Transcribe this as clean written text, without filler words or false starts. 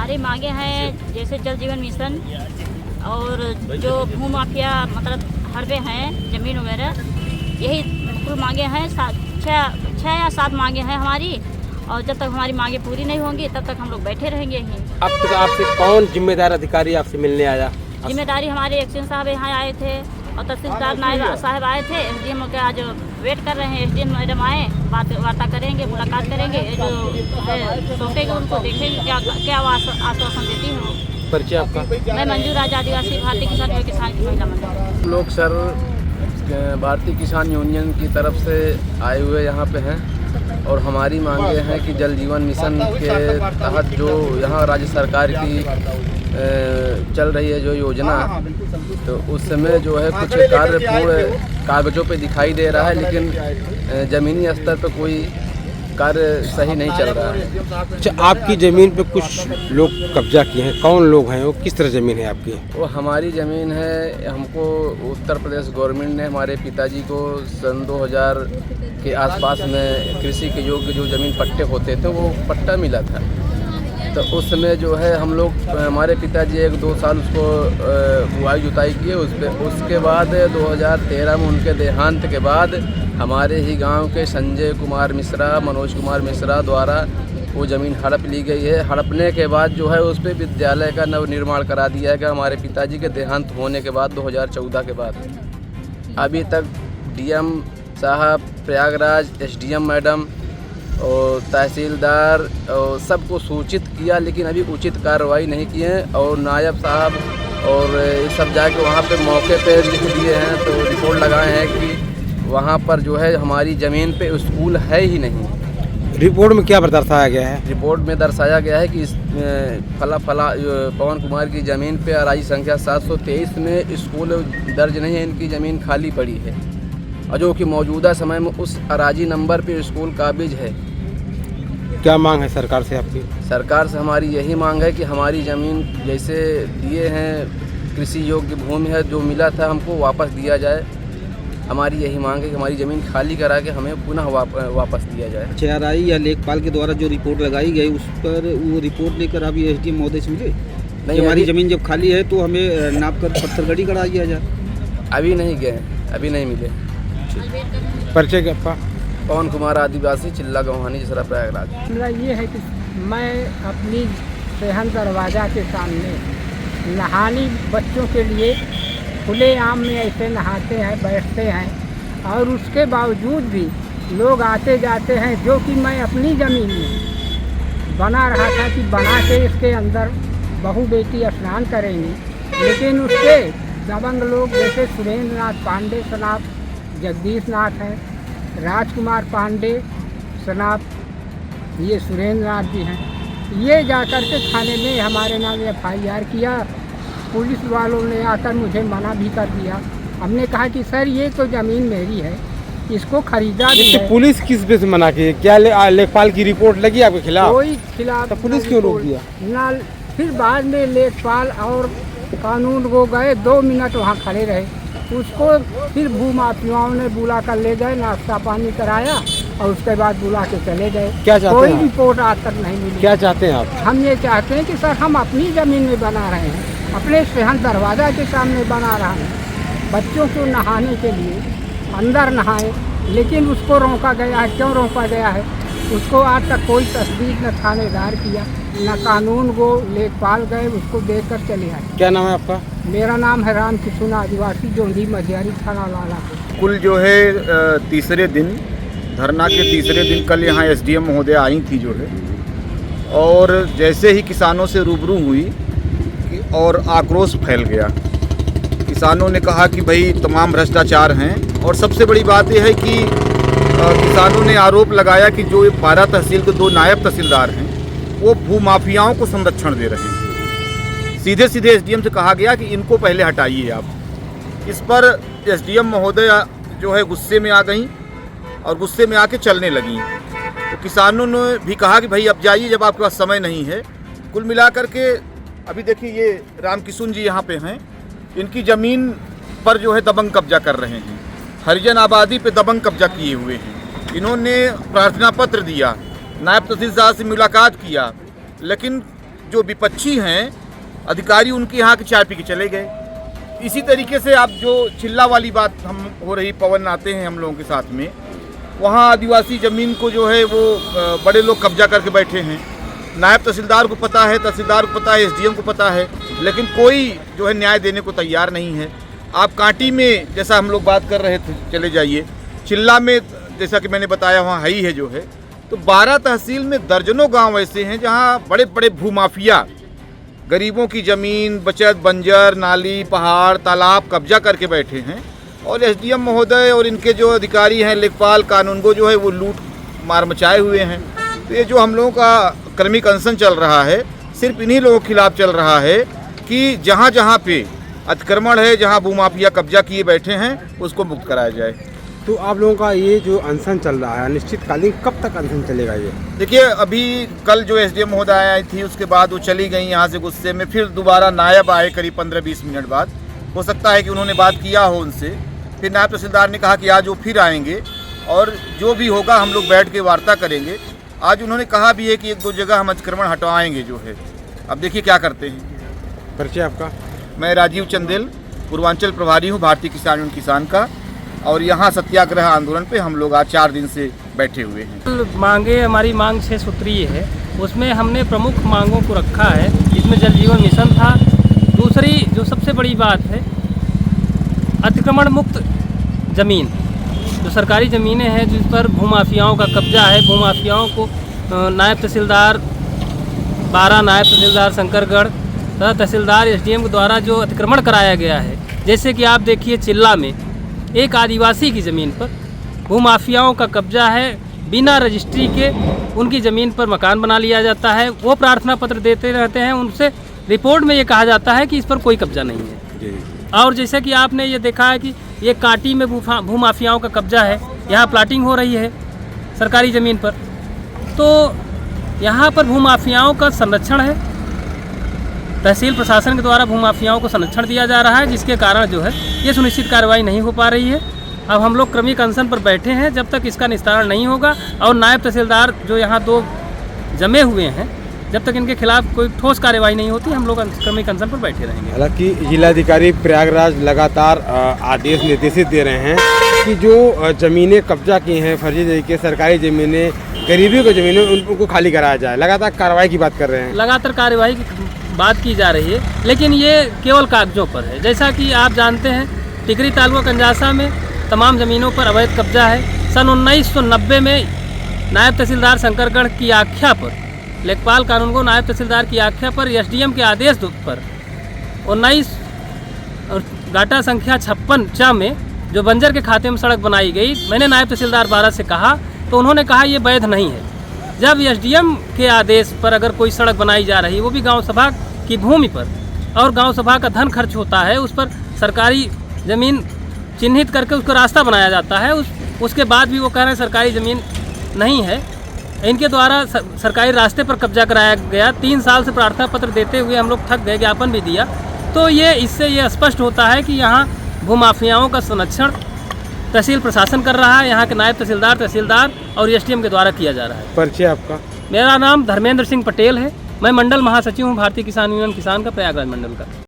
हमारी मांगे हैं जैसे जल जीवन मिशन और जो भू माफिया मतलब हड़पे हैं ज़मीन वगैरह, यही कुल मांगे हैं। 6 या 7 मांगे हैं हमारी, और जब तक हमारी मांगे पूरी नहीं होंगी तब तक हम लोग बैठे रहेंगे ही। अब तक आपसे कौन जिम्मेदार अधिकारी आपसे मिलने आया? जिम्मेदारी हमारे एक्शन साहब यहाँ आए थे और तहसीलदार नायब साहब आए थे। एसडीएम के आज वेट कर रहे हैं, एसडीएम मैडम आए, वार्ता करेंगे, मुलाकात करेंगे, जो सौंपेंगे उनको, देखेंगे क्या आश्वासन देती है वो। परिचय आपका? मैं मंजू राजा, आदिवासी भारतीय किसान की महिला मंडल। लोग सर भारतीय किसान यूनियन की तरफ से आए हुए यहाँ पे हैं और हमारी मांगे हैं कि जल जीवन मिशन के तहत जो यहाँ राज्य सरकार की चल रही है जो योजना, तो उस समय जो है कुछ कार्य पूर्ण कागजों पे दिखाई दे रहा है, लेकिन ज़मीनी स्तर पर कोई कार्य सही नहीं चल रहा है। अच्छा, आपकी ज़मीन पे कुछ लोग कब्जा किए हैं, कौन लोग हैं वो? किस तरह ज़मीन है आपकी? वो हमारी ज़मीन है, हमको उत्तर प्रदेश गवर्नमेंट ने हमारे पिताजी को सन 2000 के आसपास में कृषि के योग्य जो ज़मीन पट्टे होते थे वो पट्टा मिला था। तो उस समय जो है हम लोग, हमारे पिताजी 1-2 साल उसको बुआई जुताई किए, उसके बाद 2013 में उनके देहांत के बाद हमारे ही गांव के संजय कुमार मिश्रा, मनोज कुमार मिश्रा द्वारा वो ज़मीन हड़प ली गई है। हड़पने के बाद जो है उस पर विद्यालय का नवनिर्माण करा दिया है हमारे पिताजी के देहांत होने के बाद 2014 के बाद। अभी तक डीएम साहब, प्रयागराज एसडीएम मैडम और तहसीलदार और सबको सूचित किया, लेकिन अभी उचित कार्रवाई नहीं की है। और नायब साहब और ये सब जाके वहाँ पे मौके पे लिख दिए हैं, तो रिपोर्ट लगाए हैं कि वहाँ पर जो है हमारी ज़मीन पे स्कूल है ही नहीं। रिपोर्ट में क्या दर्शाया गया है? रिपोर्ट में दर्शाया गया है कि इस पवन कुमार की ज़मीन पे आरई संख्या 723 में स्कूल दर्ज नहीं है, इनकी ज़मीन खाली पड़ी है, और जो कि मौजूदा समय में उस अराजी नंबर पे स्कूल काबिज है। क्या मांग है सरकार से आपकी? सरकार से हमारी यही मांग है कि हमारी ज़मीन जैसे दिए हैं, कृषि योग्य भूमि है, जो मिला था हमको वापस दिया जाए। हमारी यही मांग है कि हमारी ज़मीन खाली करा के हमें पुनः वापस दिया जाए। चेहराई या लेखपाल के द्वारा जो रिपोर्ट लगाई गई उस पर वो रिपोर्ट लेकर अभी एसडीएम महोदय से मिले? नहीं, हमारी ज़मीन जब खाली है तो हमें नाप कर पत्थरगढ़ी करा दिया जाए। अभी नहीं गए, अभी नहीं मिले। परिचय क्या आपका? पवन कुमार, आदिवासी, चिल्ला गौहानी, जसरा, प्रयागराज। मेरा ये है कि मैं अपनी सहन दरवाज़ा के सामने नहानी बच्चों के लिए खुले आम में ऐसे नहाते हैं, बैठते हैं, और उसके बावजूद भी लोग आते जाते हैं, जो कि मैं अपनी ज़मीन में बना रहा था कि बना के इसके अंदर बहू बेटी स्नान करेंगी, लेकिन उसके दबंग लोग जैसे सुरेंद्र नाथ पांडे सनाब, जगदीश नाथ हैं, राजकुमार पांडे सनाब, ये सुरेंद्र नाथ जी हैं, ये जाकर के थाने में हमारे नाम FIR किया। पुलिस वालों ने आकर मुझे मना भी कर दिया। हमने कहा कि सर ये तो ज़मीन मेरी है, इसको खरीदा भी है। पुलिस किस पे से मना की? क्या लेखपाल की रिपोर्ट लगी आपके खिलाफ? कोई खिलाफ, तो पुलिस क्यों रोक दिया? ना, फिर बाद में लेखपाल और कानून वो गए, 2 मिनट वहाँ खड़े रहे, उसको फिर भू माफियाओं ने बुला कर ले गए, नाश्ता पानी कराया और उसके बाद बुला के चले गए। क्या चाहते कोई हैं? रिपोर्ट आज तक नहीं मिली। क्या चाहते हैं आप? हम ये चाहते हैं कि सर हम अपनी ज़मीन में बना रहे हैं, अपने सहन दरवाज़ा के सामने बना रहा है, बच्चों को नहाने के लिए अंदर नहाए, लेकिन उसको रोका गया है। क्यों रोका गया है? उसको आज तक कोई तस्दीक न थानेदार किया, न कानून वो लेखपाल गए उसको देख कर चले आए। क्या नाम है आपका? मेरा नाम है राम किशुन, आदिवासी, जोंधी मझियारी, थाना लाला। कुल जो है तीसरे दिन, धरना के तीसरे दिन कल यहाँ एसडीएम महोदय आई थी जो है, और जैसे ही किसानों से रूबरू हुई और आक्रोश फैल गया। किसानों ने कहा कि भाई तमाम भ्रष्टाचार हैं, और सबसे बड़ी बात यह है कि किसानों ने आरोप लगाया कि जो 12 तहसील के 2 नायब तहसीलदार हैं वो भू माफियाओं को संरक्षण दे रहे हैं। सीधे सीधे एसडीएम से कहा गया कि इनको पहले हटाइए आप। इस पर एसडीएम महोदय जो है गुस्से में आ गई और गुस्से में आके चलने लगी। तो किसानों ने भी कहा कि भाई अब जाइए, जब आपके पास समय नहीं है। कुल मिलाकर के अभी देखिए ये राम किशुन जी यहाँ पे हैं, इनकी ज़मीन पर जो है दबंग कब्जा कर रहे हैं, हरिजन आबादी पे दबंग कब्जा किए हुए हैं। इन्होंने प्रार्थना पत्र दिया, नायब तहसीलदार से मुलाकात किया, लेकिन जो विपक्षी हैं अधिकारी उनके यहाँ की चाय पी के चले गए। इसी तरीके से आप जो चिल्ला वाली बात हम हो रही, पवन आते हैं हम लोगों के साथ में, वहाँ आदिवासी ज़मीन को जो है वो बड़े लोग कब्जा करके बैठे हैं। नायब तहसीलदार को पता है, तहसीलदार को पता है, एसडीएम को पता है, लेकिन कोई जो है न्याय देने को तैयार नहीं है। आप कांटी में जैसा हम लोग बात कर रहे थे, चले जाइए चिल्ला में, जैसा कि मैंने बताया वहाँ है ही है जो है। तो 12 तहसील में दर्जनों गांव ऐसे हैं जहाँ बड़े बड़े भूमाफिया गरीबों की ज़मीन, बचत, बंजर, नाली, पहाड़, तालाब कब्जा करके बैठे हैं। और एसडीएम महोदय और इनके जो अधिकारी हैं, लेखपाल, कानूनगो जो है वो लूट मार मचाए हुए हैं। तो ये जो हम लोगों का क्रमिक अनशन चल रहा है, सिर्फ इन्हीं लोगों के खिलाफ चल रहा है कि जहाँ जहाँ पे अतिक्रमण है, जहाँ भूमाफिया कब्जा किए बैठे हैं, उसको मुक्त कराया जाए। तो आप लोगों का ये जो अनशन चल रहा है अनिश्चितकालीन, कब तक अनशन चलेगा ये? देखिए, अभी कल जो एसडीएम महोदय आई थी उसके बाद वो चली गई यहाँ से गुस्से में, फिर दोबारा नायब आए करीब 15-20 मिनट बाद। हो सकता है कि उन्होंने बात किया हो उनसे, फिर नायब तहसीलदार ने कहा कि आज वो फिर आएंगे और जो भी होगा हम लोग बैठ के वार्ता करेंगे। आज उन्होंने कहा भी है कि 1-2 जगह हम अतिक्रमण हटवाएंगे जो है। अब देखिए क्या करते हैं। परिचय आपका? मैं राजीव चंदेल, पूर्वांचल प्रभारी हूँ भारतीय किसान यूनियन किसान का, और यहाँ सत्याग्रह आंदोलन पे हम लोग आज 4 दिन से बैठे हुए हैं। मांगे, हमारी मांग 6 सूत्रीय है। उसमें हमने प्रमुख मांगों को रखा है, जिसमें जल जीवन मिशन था। दूसरी जो सबसे बड़ी बात है, अतिक्रमण मुक्त ज़मीन, जो सरकारी ज़मीनें हैं जिस पर भूमाफियाओं का कब्जा है, भूमाफियाओं को नायब तहसीलदार 12 नायब तहसीलदार शंकरगढ़ तथा तहसीलदार एसडीएम के द्वारा जो अतिक्रमण कराया गया है। जैसे कि आप देखिए, चिल्ला में एक आदिवासी की ज़मीन पर भूमाफियाओं का कब्जा है। बिना रजिस्ट्री के उनकी ज़मीन पर मकान बना लिया जाता है। वो प्रार्थना पत्र देते रहते हैं, उनसे रिपोर्ट में ये कहा जाता है कि इस पर कोई कब्जा नहीं है। और जैसे कि आपने ये देखा है कि ये कांटी में भूमाफियाओं का कब्जा है, यहाँ प्लाटिंग हो रही है सरकारी ज़मीन पर। तो यहाँ पर भूमाफियाओं का संरक्षण है, तहसील प्रशासन के द्वारा भूमाफियाओं को संरक्षण दिया जा रहा है, जिसके कारण जो है ये सुनिश्चित कार्रवाई नहीं हो पा रही है। अब हम लोग क्रमिक अनशन पर बैठे हैं, जब तक इसका निस्तारण नहीं होगा और नायब तहसीलदार जो यहाँ 2 जमे हुए हैं, जब तक इनके खिलाफ कोई ठोस कार्रवाई नहीं होती, हम लोग क्रमिक अनशन पर बैठे रहेंगे। हालांकि जिलाधिकारी प्रयागराज लगातार आदेश निर्देशित दे रहे हैं कि जो ज़मीनें कब्जा की हैं फर्जी तरीके, सरकारी ज़मीनें, गरीबियों की ज़मीनें, उनको खाली कराया जाए। लगातार कार्रवाई की बात कर रहे हैं। लगातार कार्रवाई की बात की जा रही है, लेकिन ये केवल कागजों पर है। जैसा कि आप जानते हैं, टिकरी तालुका कंजासा में तमाम ज़मीनों पर अवैध कब्जा है। सन 1990 में नायब तहसीलदार शंकरगढ़ की आख्या पर, लेखपाल कानूनगो नायब तहसीलदार की आख्या पर, एसडीएम के आदेश पर 19 गाटा संख्या 56 च में जो बंजर के खाते में सड़क बनाई गई, मैंने नायब तहसीलदार 12 से कहा तो उन्होंने कहा ये वैध नहीं है। जब एसडीएम के आदेश पर अगर कोई सड़क बनाई जा रही है, वो भी गांव सभा की भूमि पर, और गांव सभा का धन खर्च होता है, उस पर सरकारी ज़मीन चिन्हित करके उसको रास्ता बनाया जाता है, उसके बाद भी वो कह रहे हैं सरकारी ज़मीन नहीं है। इनके द्वारा सरकारी रास्ते पर कब्जा कराया गया। 3 साल से प्रार्थना पत्र देते हुए हम लोग थक गए, ज्ञापन भी दिया। तो इससे ये स्पष्ट होता है कि यहाँ भूमाफियाओं का संरक्षण तहसील प्रशासन कर रहा है, यहाँ के नायब तहसीलदार, तहसीलदार और एसडीएम के द्वारा किया जा रहा है। परिचय आपका? मेरा नाम धर्मेंद्र सिंह पटेल है। मैं मंडल महासचिव हूँ भारतीय किसान यूनियन किसान का, प्रयागराज मंडल का।